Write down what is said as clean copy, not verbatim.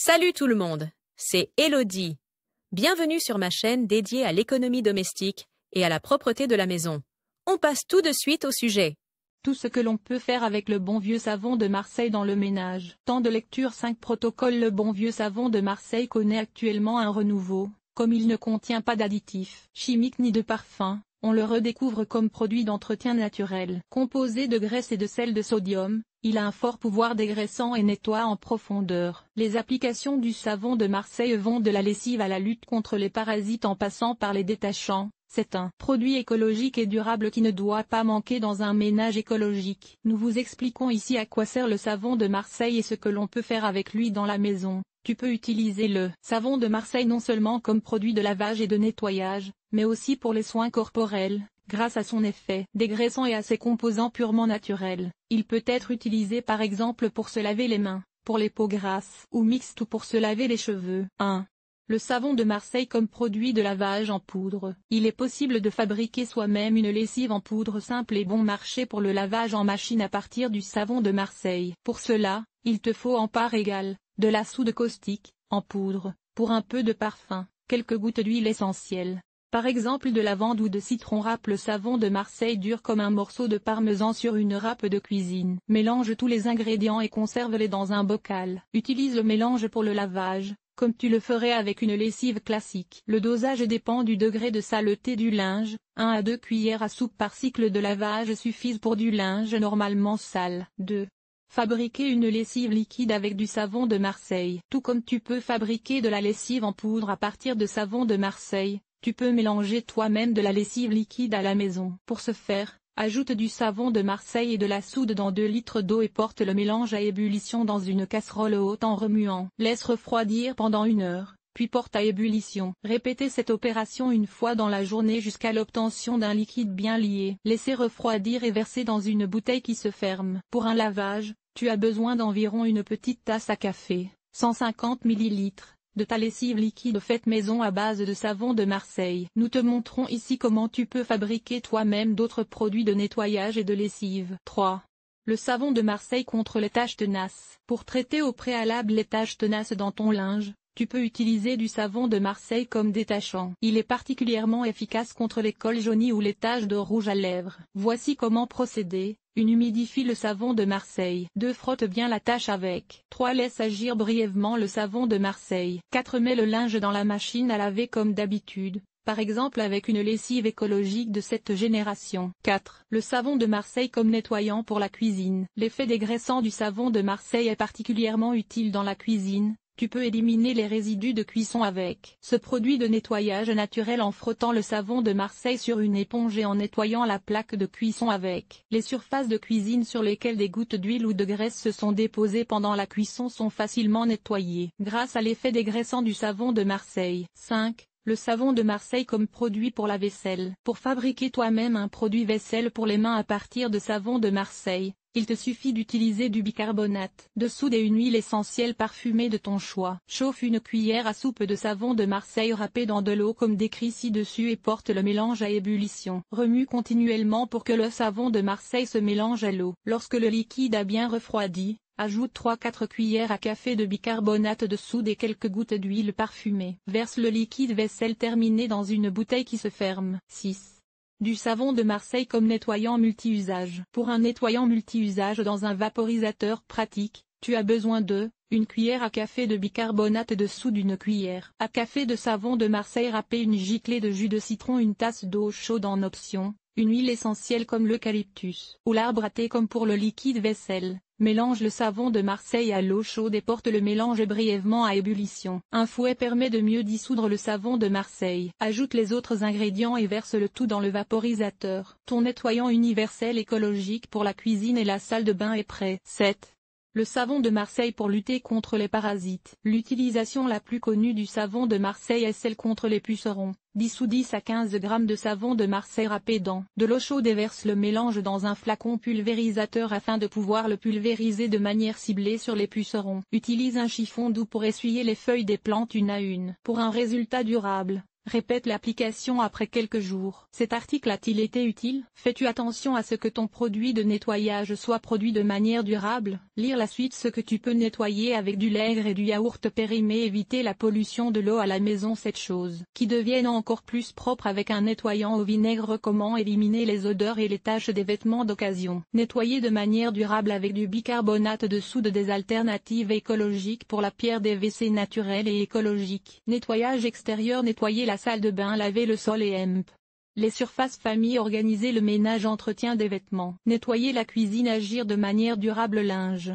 Salut tout le monde, c'est Elodie. Bienvenue sur ma chaîne dédiée à l'économie domestique et à la propreté de la maison. On passe tout de suite au sujet. Tout ce que l'on peut faire avec le bon vieux savon de Marseille dans le ménage. Temps de lecture 5 protocoles. Le bon vieux savon de Marseille connaît actuellement un renouveau. Comme il ne contient pas d'additifs chimiques ni de parfums, on le redécouvre comme produit d'entretien naturel. Composé de graisse et de sel de sodium, il a un fort pouvoir dégraissant et nettoie en profondeur. Les applications du savon de Marseille vont de la lessive à la lutte contre les parasites en passant par les détachants. C'est un produit écologique et durable qui ne doit pas manquer dans un ménage écologique. Nous vous expliquons ici à quoi sert le savon de Marseille et ce que l'on peut faire avec lui dans la maison. Tu peux utiliser le savon de Marseille non seulement comme produit de lavage et de nettoyage, mais aussi pour les soins corporels. Grâce à son effet dégraissant et à ses composants purement naturels, il peut être utilisé par exemple pour se laver les mains, pour les peaux grasses ou mixte ou pour se laver les cheveux. 1. Le savon de Marseille comme produit de lavage en poudre. Il est possible de fabriquer soi-même une lessive en poudre simple et bon marché pour le lavage en machine à partir du savon de Marseille. Pour cela, il te faut en part égale, de la soude caustique, en poudre, pour un peu de parfum, quelques gouttes d'huile essentielle. Par exemple de lavande ou de citron. Râpe le savon de Marseille dur comme un morceau de parmesan sur une râpe de cuisine. Mélange tous les ingrédients et conserve-les dans un bocal. Utilise le mélange pour le lavage, comme tu le ferais avec une lessive classique. Le dosage dépend du degré de saleté du linge. 1 à 2 cuillères à soupe par cycle de lavage suffisent pour du linge normalement sale. 2. Fabriquer une lessive liquide avec du savon de Marseille. Tout comme tu peux fabriquer de la lessive en poudre à partir de savon de Marseille, tu peux mélanger toi-même de la lessive liquide à la maison. Pour ce faire, ajoute du savon de Marseille et de la soude dans 2 litres d'eau et porte le mélange à ébullition dans une casserole haute en remuant. Laisse refroidir pendant 1 heure, puis porte à ébullition. Répétez cette opération une fois dans la journée jusqu'à l'obtention d'un liquide bien lié. Laissez refroidir et verser dans une bouteille qui se ferme. Pour un lavage, tu as besoin d'environ une petite tasse à café, 150 ml. De ta lessive liquide faite maison à base de savon de Marseille. Nous te montrons ici comment tu peux fabriquer toi-même d'autres produits de nettoyage et de lessive. 3. Le savon de Marseille contre les taches tenaces. Pour traiter au préalable les taches tenaces dans ton linge, tu peux utiliser du savon de Marseille comme détachant. Il est particulièrement efficace contre les cols jaunis ou les taches de rouge à lèvres. Voici comment procéder. 1. Humidifie le savon de Marseille. 2. Frotte bien la tache avec. 3. Laisse agir brièvement le savon de Marseille. 4. Mets le linge dans la machine à laver comme d'habitude, par exemple avec une lessive écologique de cette génération. 4. Le savon de Marseille comme nettoyant pour la cuisine. L'effet dégraissant du savon de Marseille est particulièrement utile dans la cuisine. Tu peux éliminer les résidus de cuisson avec ce produit de nettoyage naturel en frottant le savon de Marseille sur une éponge et en nettoyant la plaque de cuisson avec. Les surfaces de cuisine sur lesquelles des gouttes d'huile ou de graisse se sont déposées pendant la cuisson sont facilement nettoyées grâce à l'effet dégraissant du savon de Marseille. 5. Le savon de Marseille comme produit pour la vaisselle. Pour fabriquer toi-même un produit vaisselle pour les mains à partir de savon de Marseille, il te suffit d'utiliser du bicarbonate de soude et une huile essentielle parfumée de ton choix. Chauffe une cuillère à soupe de savon de Marseille râpé dans de l'eau comme décrit ci-dessus et porte le mélange à ébullition. Remue continuellement pour que le savon de Marseille se mélange à l'eau. Lorsque le liquide a bien refroidi, ajoute 3-4 cuillères à café de bicarbonate de soude et quelques gouttes d'huile parfumée. Verse le liquide vaisselle terminé dans une bouteille qui se ferme. 6. Du savon de Marseille comme nettoyant multi-usage. Pour un nettoyant multi-usage dans un vaporisateur pratique, tu as besoin de 1 cuillère à café de bicarbonate de soude, 1 cuillère à café de savon de Marseille râpé, une giclée de jus de citron, une tasse d'eau chaude en option, une huile essentielle comme l'eucalyptus ou l'arbre à thé comme pour le liquide vaisselle. Mélange le savon de Marseille à l'eau chaude et porte le mélange brièvement à ébullition. Un fouet permet de mieux dissoudre le savon de Marseille. Ajoute les autres ingrédients et verse le tout dans le vaporisateur. Ton nettoyant universel écologique pour la cuisine et la salle de bain est prêt. 7. Le savon de Marseille pour lutter contre les parasites. L'utilisation la plus connue du savon de Marseille est celle contre les pucerons. Dissous 10 à 15 g de savon de Marseille râpé dans de l'eau chaude et verse le mélange dans un flacon pulvérisateur afin de pouvoir le pulvériser de manière ciblée sur les pucerons. Utilise un chiffon doux pour essuyer les feuilles des plantes 1 à 1. Pour un résultat durable, Répète l'application après quelques jours. Cet article a-t-il été utile? Fais-tu attention à ce que ton produit de nettoyage soit produit de manière durable? Lire la suite. Ce que tu peux nettoyer avec du lait et du yaourt périmé. Éviter la pollution de l'eau à la maison. 7 choses qui deviennent encore plus propres avec un nettoyant au vinaigre. Comment éliminer les odeurs et les taches des vêtements d'occasion? Nettoyer de manière durable avec du bicarbonate de soude. Des alternatives écologiques pour la pierre. Des WC naturels et écologiques. Nettoyage extérieur. Nettoyer la salle de bain. Laver le sol et les surfaces. Famille. Organiser le ménage. Entretien des vêtements. Nettoyer la cuisine. Agir de manière durable. Linge.